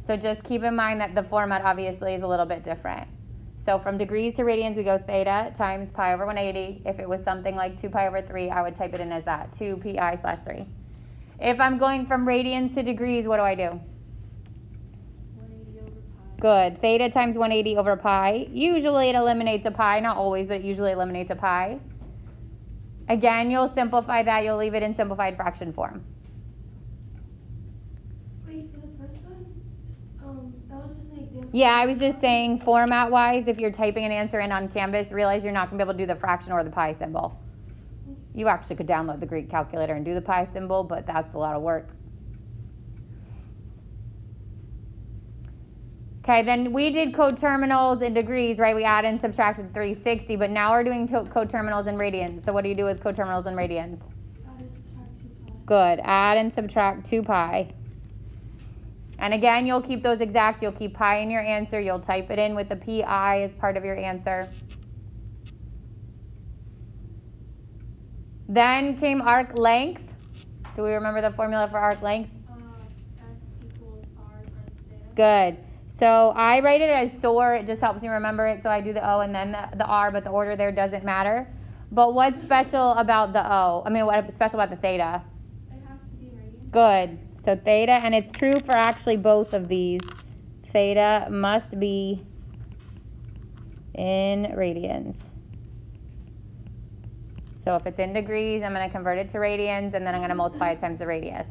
So just keep in mind that the format obviously is a little bit different. So from degrees to radians, we go theta times pi over 180. If it was something like 2 pi over 3, I would type it in as that, 2 pi/3. If I'm going from radians to degrees, what do I do? 180 over pi. Good. Theta times 180 over pi. Usually it eliminates a pi, not always, but it usually eliminates a pi. Again, you'll simplify that. You'll leave it in simplified fraction form. Wait, for the first one? That was just an example. Yeah, I was just saying format-wise, if you're typing an answer in on Canvas, realize you're not going to be able to do the fraction or the pi symbol. You actually could download the Greek calculator and do the pi symbol, but that's a lot of work. Okay, then we did coterminals in degrees, right? We added and subtracted 360, but now we're doing coterminals in radians. So what do you do with coterminals in radians? Add and subtract 2 pi. Good. Add and subtract 2 pi. And again, you'll keep those exact. You'll keep pi in your answer. You'll type it in with the pi as part of your answer. Then came arc length. Do we remember the formula for arc length? S equals R times theta. Good. So I write it as SOR. It just helps me remember it. So I do the O and then the R, but the order there doesn't matter. But what's special about the O? I mean, what's special about the theta? It has to be radians. Good. So theta, and it's true for actually both of these. Theta must be in radians. So if it's in degrees, I'm going to convert it to radians, and then I'm going to multiply it times the radius.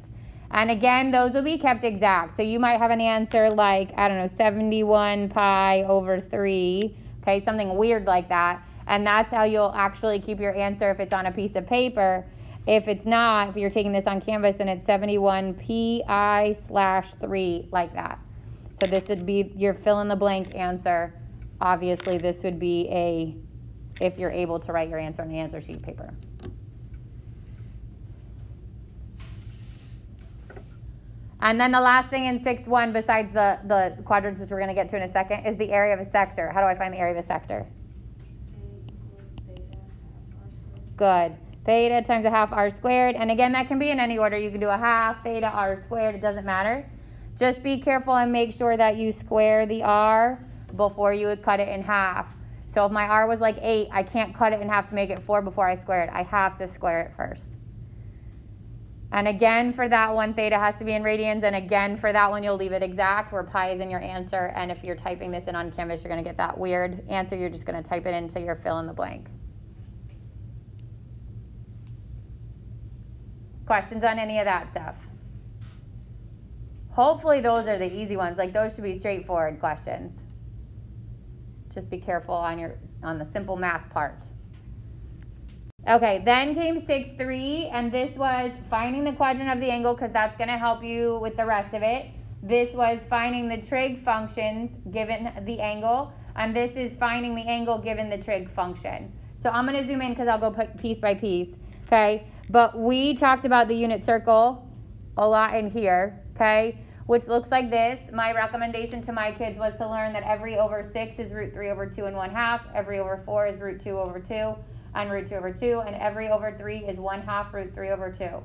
And again, those will be kept exact. So you might have an answer like, I don't know, 71 pi over 3, okay, something weird like that. And that's how you'll actually keep your answer if it's on a piece of paper. If it's not, if you're taking this on Canvas, then it's 71 pi/3, like that. So this would be your fill-in-the-blank answer. Obviously, this would be if you're able to write your answer on an answer sheet paper. And then the last thing in 6.1, besides the quadrants, which we're going to get to in a second, is the area of a sector. How do I find the area of a sector? A equals theta half R squared. Good. Theta times a half r squared. And again, that can be in any order. You can do a half theta r squared. It doesn't matter. Just be careful and make sure that you square the r before you would cut it in half. So if my r was like 8, I can't cut it in half to make it 4 before I square it. I have to square it first. And again, for that one, theta has to be in radians. And again, for that one, you'll leave it exact where pi is in your answer. And if you're typing this in on Canvas, you're going to get that weird answer. You're just going to type it into your fill in the blank. Questions on any of that stuff? Hopefully those are the easy ones. Like those should be straightforward questions. Just be careful on the simple math part. Okay, then came 6.3, and this was finding the quadrant of the angle because that's going to help you with the rest of it. This was finding the trig functions given the angle, and this is finding the angle given the trig function. So I'm going to zoom in because I'll go piece by piece, okay? But we talked about the unit circle a lot in here, okay, which looks like this. My recommendation to my kids was to learn that every over 6 is root 3 over 2 and 1/2, every over 4 is root 2 over 2, and root 2 over 2, and every over 3 is 1/2 root 3 over 2.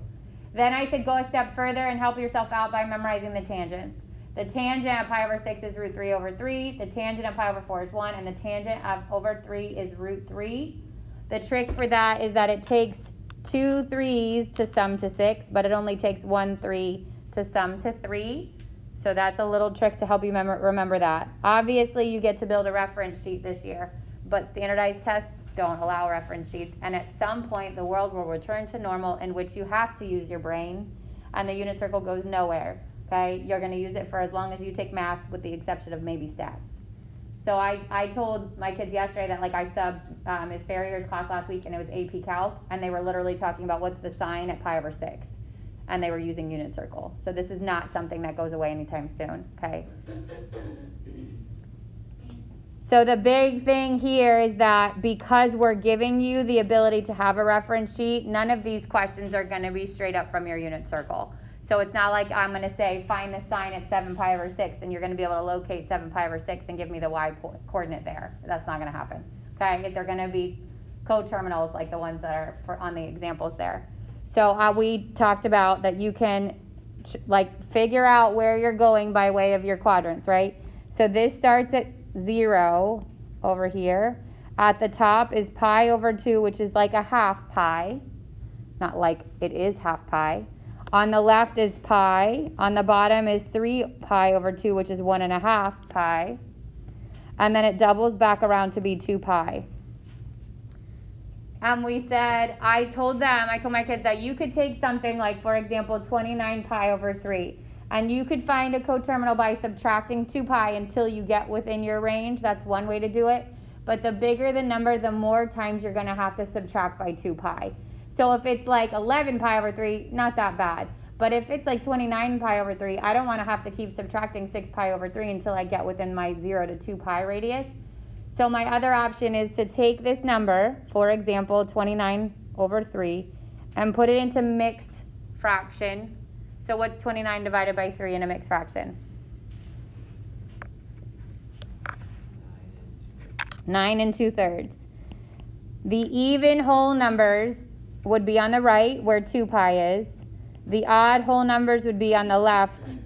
Then I said go a step further and help yourself out by memorizing the tangents. The tangent of pi over 6 is root 3 over 3, the tangent of pi over 4 is 1, and the tangent of over 3 is root 3. The trick for that is that it takes 2 3s to sum to 6, but it only takes 1 3 to sum to 3. So that's a little trick to help you remember that. Obviously, you get to build a reference sheet this year, but standardized tests don't allow reference sheets. And at some point, the world will return to normal in which you have to use your brain, and the unit circle goes nowhere, okay? You're going to use it for as long as you take math, with the exception of maybe stats. So I told my kids yesterday that like I subbed Ms. Ferrier's class last week, and it was AP Calc, and they were literally talking about what's the sign at pi over 6. And they were using unit circle. So this is not something that goes away anytime soon, okay? So the big thing here is that because we're giving you the ability to have a reference sheet, none of these questions are going to be straight up from your unit circle. So it's not like I'm going to say find the sign at 7 pi over 6 and you're going to be able to locate 7 pi over 6 and give me the y coordinate there. That's not going to happen, okay? If they're going to be coterminals like the ones that are on the examples there. So we talked about that you can like figure out where you're going by way of your quadrants, right? So this starts at 0 over here. At the top is pi over 2, which is like a half pi. Not like it is half pi. On the left is pi. On the bottom is 3 pi over 2, which is 1.5 pi. And then it doubles back around to be 2 pi. And we said, I told my kids that you could take something like, for example, 29 pi over 3. And you could find a coterminal by subtracting 2 pi until you get within your range. That's one way to do it. But the bigger the number, the more times you're going to have to subtract by 2 pi. So if it's like 11 pi over 3, not that bad. But if it's like 29 pi over 3, I don't want to have to keep subtracting 6 pi over 3 until I get within my 0 to 2 pi radius. So my other option is to take this number, for example, 29 over 3, and put it into mixed fraction. So what's 29 divided by 3 in a mixed fraction? 9 2/3. The even whole numbers would be on the right where 2 pi is. The odd whole numbers would be on the left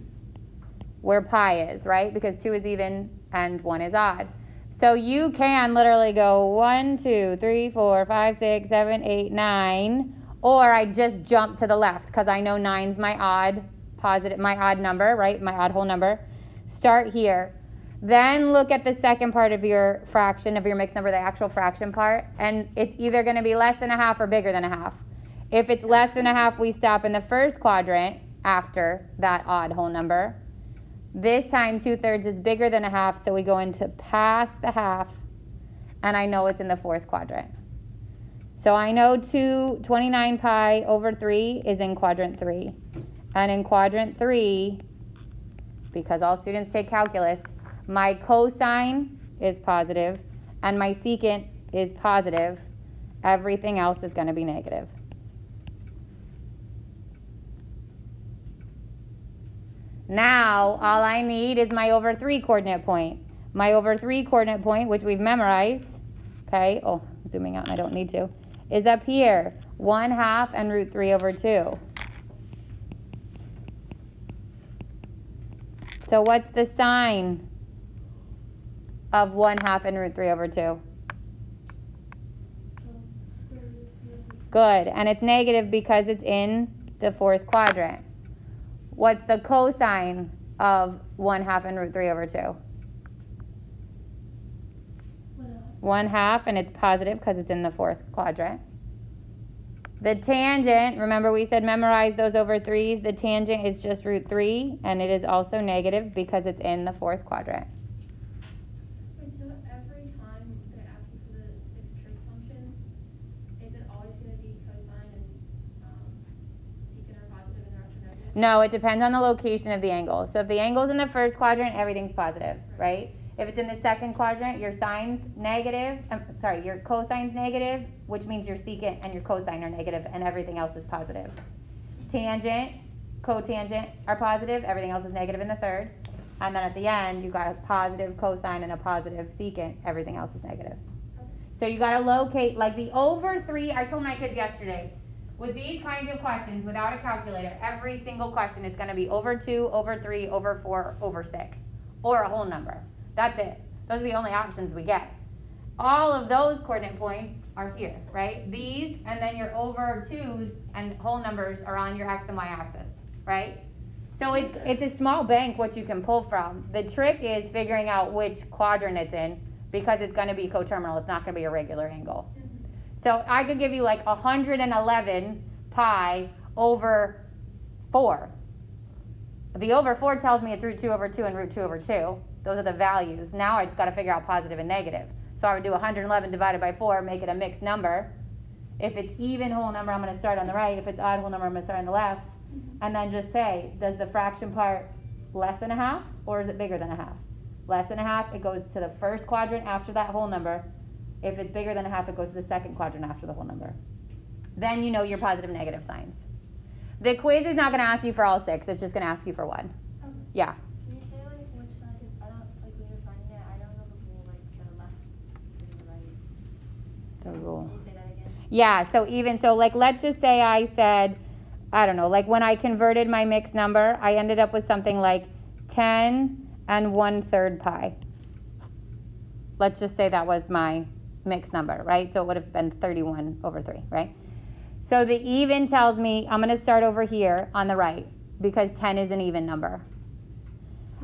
where pi is, right? Because 2 is even and 1 is odd. So you can literally go 1, 2, 3, 4, 5, 6, 7, 8, 9. Or I just jump to the left because I know 9's my odd number, right? My odd whole number. Start here. Then look at the second part of your fraction, of your mixed number, the actual fraction part. And it's either going to be less than a half or bigger than a half. If it's less than a half, we stop in the first quadrant after that odd whole number. This time 2/3 is bigger than a half, so we go into past the half, and I know it's in the fourth quadrant. So I know 29 pi over 3 is in quadrant 3. And in quadrant 3, because all students take calculus, my cosine is positive, and my secant is positive. Everything else is going to be negative. Now, all I need is my over 3 coordinate point. My over 3 coordinate point, which we've memorized, okay, zooming out and I don't need to, is up here, 1/2 and root 3 over 2. So what's the sign of 1/2 and root 3 over 2? Good, and it's negative because it's in the fourth quadrant. What's the cosine of 1/2 and root 3 over 2? 1/2, and it's positive because it's in the fourth quadrant. The tangent, remember we said memorize those over 3's. The tangent is just root 3, and it is also negative because it's in the fourth quadrant. Wait, so every time I'm going to ask you for the 6 trig functions, is it always going to be cosine and secant are positive and the rest are negative? No, it depends on the location of the angle. So if the angle's in the first quadrant, everything's positive, right? If it's in the second quadrant, your sine's negative, your cosine's negative, which means your secant and your cosine are negative, and everything else is positive. Tangent, cotangent are positive, everything else is negative in the third. And then at the end, you got a positive cosine and a positive secant, everything else is negative. So you got to locate, like the over 3, I told my kids yesterday, with these kinds of questions, without a calculator, every single question is going to be over 2, over 3, over 4, over 6, or a whole number. That's it. Those are the only options we get. All of those coordinate points are here, right? These, and then your over 2's and whole numbers are on your x and y axis, right? So it's a small bank what you can pull from. The trick is figuring out which quadrant it's in, because it's going to be coterminal. It's not going to be a regular angle. So I could give you like 111 pi over 4. The over 4 tells me it's root 2 over 2 and root 2 over 2. Those are the values. Now I just got to figure out positive and negative. So I would do 111 divided by 4, make it a mixed number. If it's even whole number, I'm going to start on the right. If it's odd whole number, I'm going to start on the left. And then just say, does the fraction part less than a half, or is it bigger than a half? Less than a half, it goes to the first quadrant after that whole number. If it's bigger than a half, it goes to the second quadrant after the whole number. Then you know your positive and negative signs. The quiz is not going to ask you for all 6. It's just going to ask you for 1. Okay. Yeah. Can you say like which side? Because I don't, like when you're finding it, I don't know the rule, like the left and the right. The rule. Can you say that again? Yeah, so like let's just say I said I don't know, like when I converted my mixed number, I ended up with something like 10 and 1/3 pi. Let's just say that was my mixed number, right? So it would have been 31/3, right? So the even tells me I'm going to start over here on the right because 10 is an even number.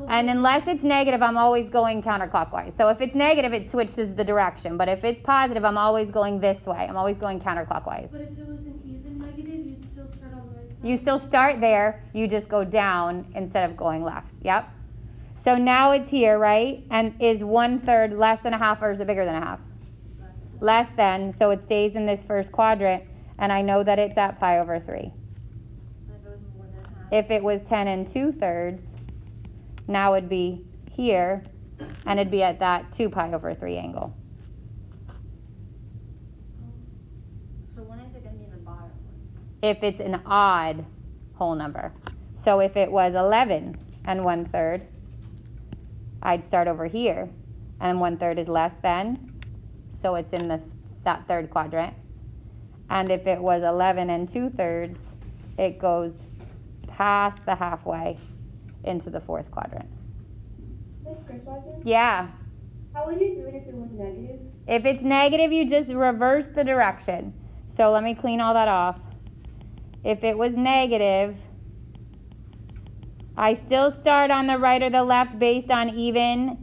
And unless it's negative, I'm always going counterclockwise. So if it's negative, it switches the direction. But if it's positive, I'm always going this way. I'm always going counterclockwise. But if it was an even negative, you'd still start on the right side? You still start there. You just go down instead of going left. Yep. So now it's here, right? And is 1/3 less than a half or is it bigger than a half? Less than. So it stays in this first quadrant. And I know that it's at pi/3. If it was 10 and 2/3, now it'd be here, and it'd be at that 2 pi/3 angle. So when is it going to be in the bottom one? If it's an odd whole number. So if it was 11 and 1/3, I'd start over here, and 1/3 is less than, so it's in that third quadrant. And if it was 11 and 2/3, it goes past the halfway into the fourth quadrant. Miss Christweiser? Yeah. How would you do it if it was negative? If it's negative, you just reverse the direction. So let me clean all that off. If it was negative, I still start on the right or the left based on even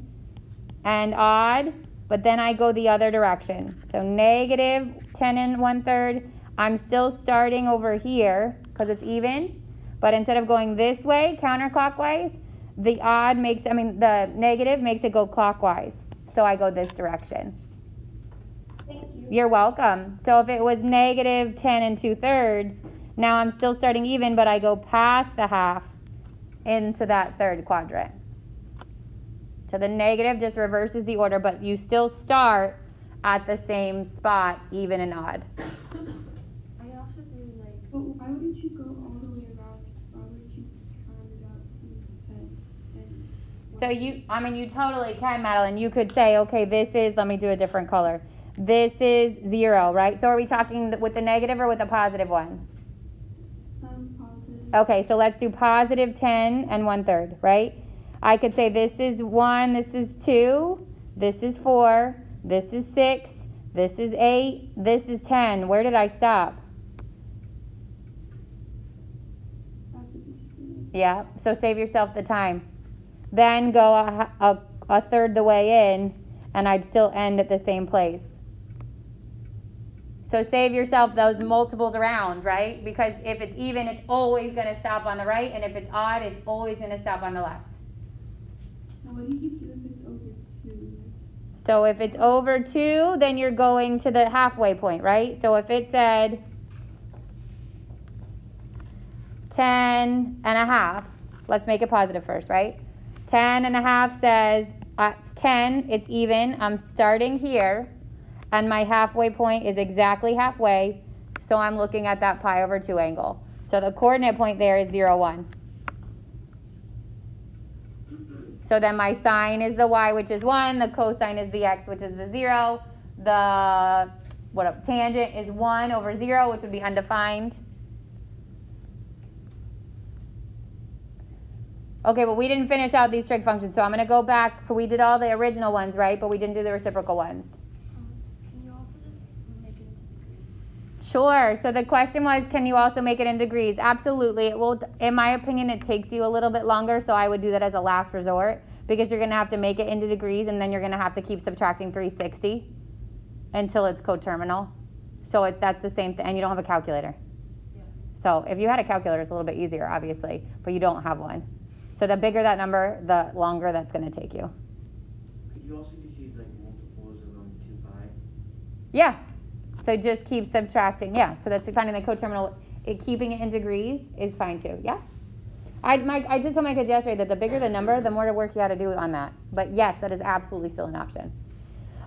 and odd, but then I go the other direction. So negative 10 and 1/3, I'm still starting over here because it's even, but instead of going this way, counterclockwise, the negative makes it go clockwise. So I go this direction. Thank you. You're welcome. So if it was negative 10 and 2/3, now I'm still starting even, but I go past the half into that third quadrant. So the negative just reverses the order, but you still start at the same spot, even and odd. I can also do like. But why wouldn't you go all the way around? Why would you round it out to 10? So you totally can, Madeline. You could say, okay, this is, let me do a different color. This is 0, right? So are we talking with the negative or with the positive one? Positive. Okay, so let's do positive 10 and 1/3, right? I could say this is 1, this is 2, this is 4, this is 6, this is 8, this is 10. Where did I stop? Yeah, so save yourself the time. Then go a third the way in, and I'd still end at the same place. So save yourself those multiples around, right? Because if it's even, it's always going to stop on the right, and if it's odd, it's always going to stop on the left. Now what do you do if it's over 2? So if it's over 2, then you're going to the halfway point, right? So if it said 10.5, let's make it positive first, right? 10.5 says it's 10, it's even. I'm starting here, and my halfway point is exactly halfway, so I'm looking at that pi/2 angle. So the coordinate point there is 0, 1. So then my sine is the y, which is 1. The cosine is the x, which is the 0. The tangent is 1 over 0, which would be undefined. Okay, but we didn't finish out these trig functions, so I'm going to go back. We did all the original ones, right? But we didn't do the reciprocal ones. Can you also just make it into degrees? Sure. So the question was, can you also make it in degrees? Absolutely. It will. In my opinion, it takes you a little bit longer, so I would do that as a last resort because you're going to have to make it into degrees, and then you're going to have to keep subtracting 360 until it's coterminal. So that's the same thing, and you don't have a calculator. Yeah. So if you had a calculator, it's a little bit easier, obviously, but you don't have one. So the bigger that number, the longer that's going to take you. Could you also just use like multiples of 2 pi? Yeah. So just keep subtracting. Yeah. So that's finding the coterminal. Keeping it in degrees is fine too. Yeah. I just told my kids yesterday that the bigger the number, the more work you got to do on that. But yes, that is absolutely still an option.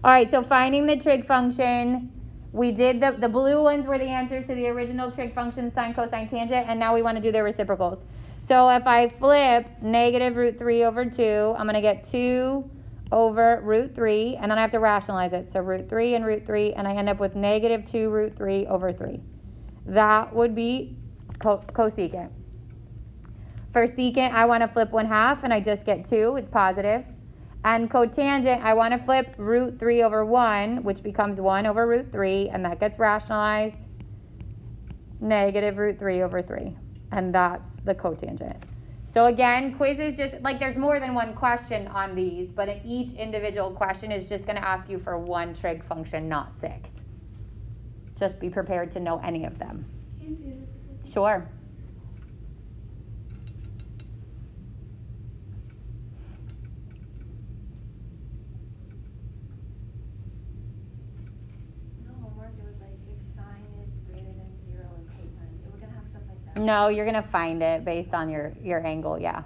All right. So finding the trig function. We did the blue ones were the answers to the original trig function, sine, cosine, tangent, and now we want to do their reciprocals. So if I flip negative root 3 over 2, I'm going to get 2 over root 3, and then I have to rationalize it. So root 3 and root 3, and I end up with negative 2 root 3 over 3. That would be cosecant. For secant, I want to flip 1/2, and I just get 2. It's positive. And cotangent, I want to flip root 3 over 1, which becomes 1 over root 3, and that gets rationalized. Negative root 3 over 3. And that's the cotangent. So again, quizzes just, like there's more than one question on these, but each individual question is just going to ask you for one trig function, not 6. Just be prepared to know any of them. Can you see it for a second? Sure. No homework, it was like if sine is greater than 0 and cosine. We're going to have stuff like that. No, you're going to find it based on your angle, yeah.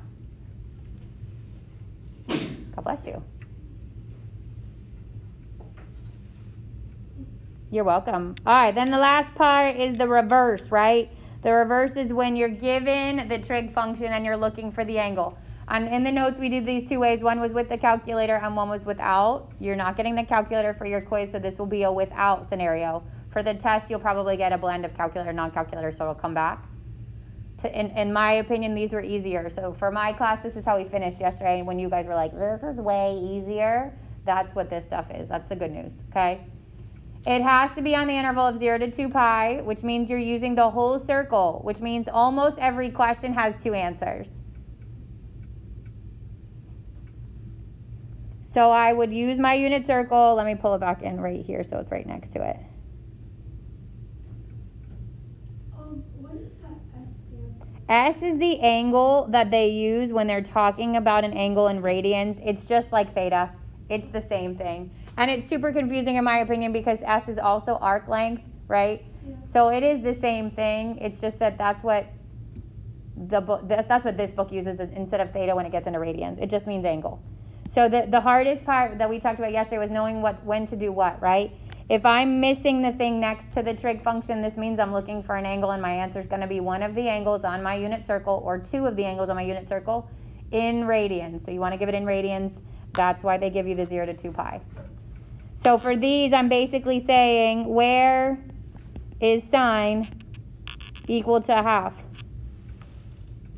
God bless you. You're welcome. All right, then the last part is the reverse, right? The reverse is when you're given the trig function and you're looking for the angle. And in the notes, we did these 2 ways. One was with the calculator and one was without. You're not getting the calculator for your quiz, so this will be a without scenario. For the test, you'll probably get a blend of calculator and non-calculator, so it'll come back. In my opinion, these were easier. So for my class, this is how we finished yesterday. When you guys were like, this is way easier, that's what this stuff is. That's the good news, okay? It has to be on the interval of 0 to 2 pi, which means you're using the whole circle, which means almost every question has 2 answers. So I would use my unit circle. Let me pull it back in right here so it's right next to it. What does that S stand for? S is the angle that they use when they're talking about an angle in radians. It's just like theta. It's the same thing. And it's super confusing in my opinion because S is also arc length, right? Yeah. So it is the same thing. It's just that that's what this book uses instead of theta when it gets into radians. It just means angle. So the hardest part that we talked about yesterday was knowing when to do what, right? If I'm missing the thing next to the trig function, this means I'm looking for an angle and my answer is going to be one of the angles on my unit circle or 2 of the angles on my unit circle in radians. So you want to give it in radians. That's why they give you the 0 to 2 pi. So for these, I'm basically saying, where is sine equal to 1/2?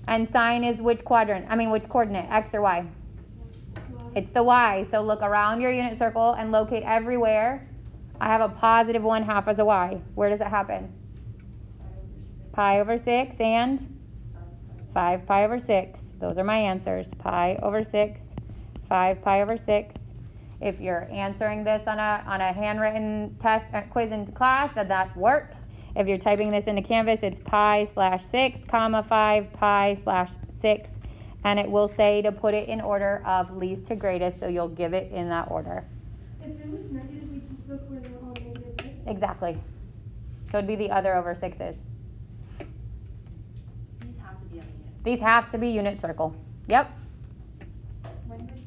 And sine is which which coordinate, x or y? It's the y. So look around your unit circle and locate everywhere. I have a positive 1/2 as a y. Where does it happen? Pi over 6 and 5 pi over 6. Those are my answers. Pi over 6, 5 pi over 6. If you're answering this on a handwritten test quiz in class, that works. If you're typing this into Canvas, it's pi/6, 5 pi/6, and it will say to put it in order of least to greatest, so you'll give it in that order. If it was negative, we just look where they're all negative, right? Exactly. So it'd be the other over 6s. These have to be on the units. These have to be unit circle. Yep. When would you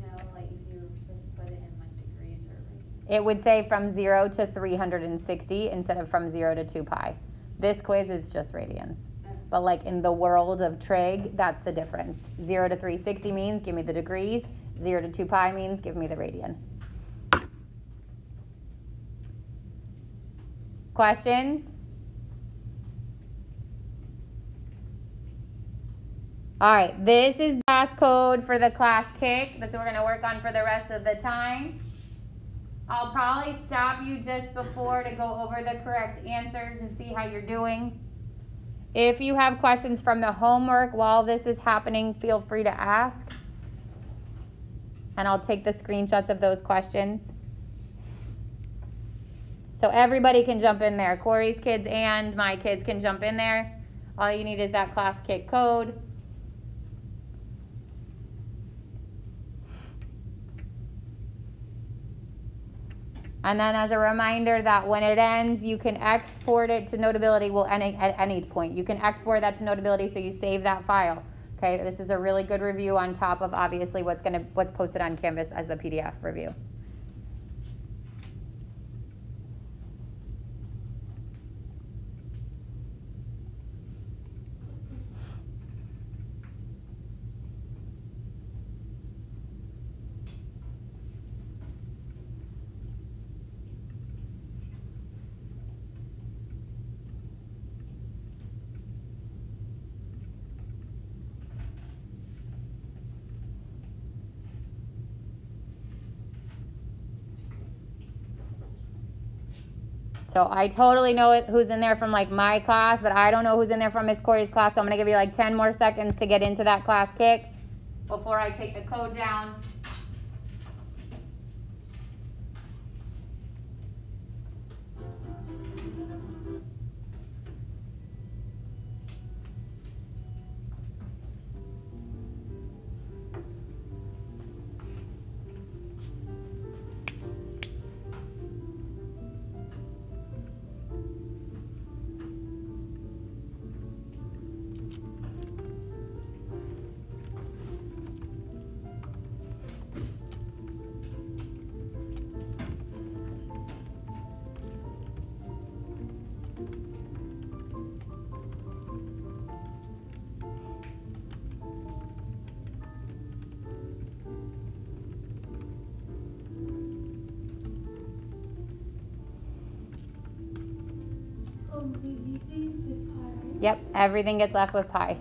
know, like, if you were supposed to put it in, like, degrees or, like... It would say from 0 to 360 instead of from 0 to 2 pi. This quiz is just radians. But like in the world of trig, that's the difference. 0 to 360 means give me the degrees. 0 to 2 pi means give me the radian. Questions? All right, this is class code for the class kick. That's what we're going to work on for the rest of the time. I'll probably stop you just before to go over the correct answers and see how you're doing. If you have questions from the homework while this is happening, feel free to ask. And I'll take the screenshots of those questions. So everybody can jump in there. Corey's kids and my kids can jump in there. All you need is that class kick code. And then as a reminder that when it ends, you can export it to Notability at any point. You can export that to Notability so you save that file. Okay, this is a really good review on top of obviously what's posted on Canvas as the PDF review. So I totally know who's in there from like my class, but I don't know who's in there from Miss Corey's class. So I'm gonna give you like 10 more seconds to get into that class kick before I take the code down. Yep, everything gets left with pi.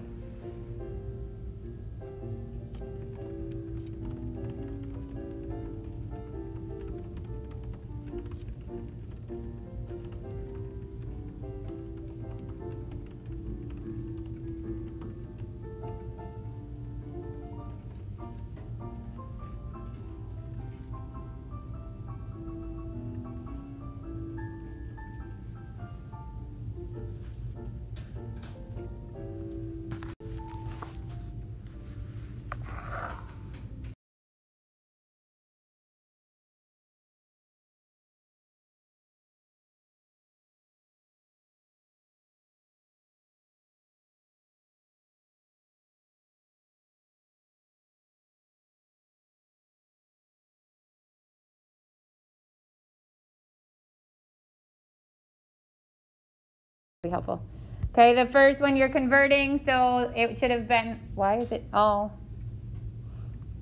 Be helpful. Okay, the first one you're converting, so it should have been, why is it, oh,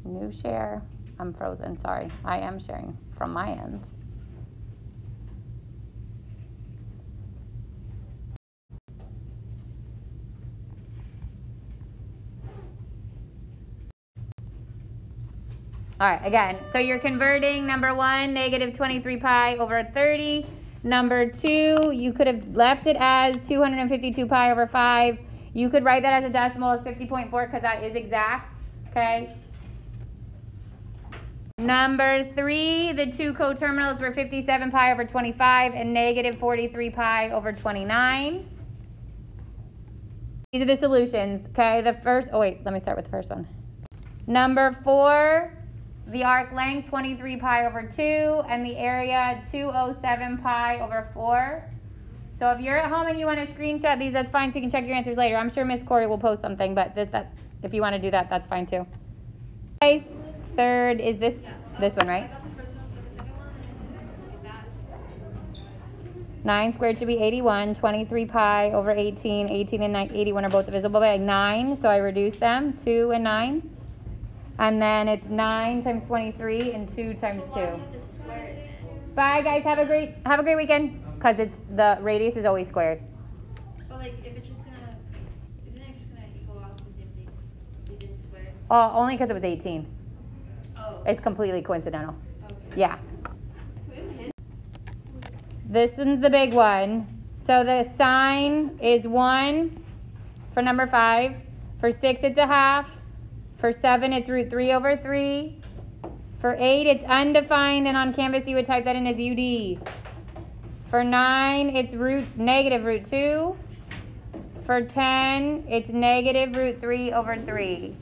new share. I'm frozen, sorry. I am sharing from my end. All right, again, so you're converting number one, negative 23 pi over 30. Number two, you could have left it as 252 pi over 5. You could write that as a decimal as 50.4 because that is exact, okay? Number three, the two coterminals were 57 pi over 25 and negative 43 pi over 29. These are the solutions, okay? The first, oh wait, let me start with the first one. Number four, the arc length 23 pi over 2 and the area 207 pi over 4. So if you're at home and you want to screenshot these, that's fine, so you can check your answers later. I'm sure Miss Corey will post something, but if you want to do that, that's fine too. Guys, third is this one, right? 9 squared should be 81, 23 pi over 18, 18 and 81 are both divisible by 9, so I reduce them, 2 and 9. And then it's 9 times 23 and 2 times 2. Bye guys, have a great weekend. Because the radius is always squared. But like if it's just gonna, isn't it just gonna equal out to the same thing? You didn't square it? Oh, only because it was 18. Oh. It's completely coincidental. Okay. Yeah. This one's the big one. So the sign is 1 for number 5. For 6 it's a half. For 7, it's root 3 over 3. For 8, it's undefined, and on Canvas, you would type that in as UD. For 9, it's negative root 2. For 10, it's negative root 3 over 3.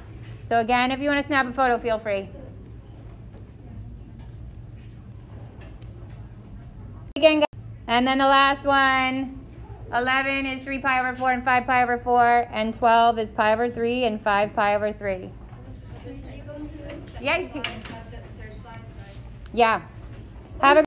So again, if you want to snap a photo, feel free. Again, and then the last one, 11 is 3 pi over 4 and 5 pi over 4, and 12 is pi over 3 and 5 pi over 3. Can you go to the second Yeah, slide and have the third slide? Sorry. Yeah. Have a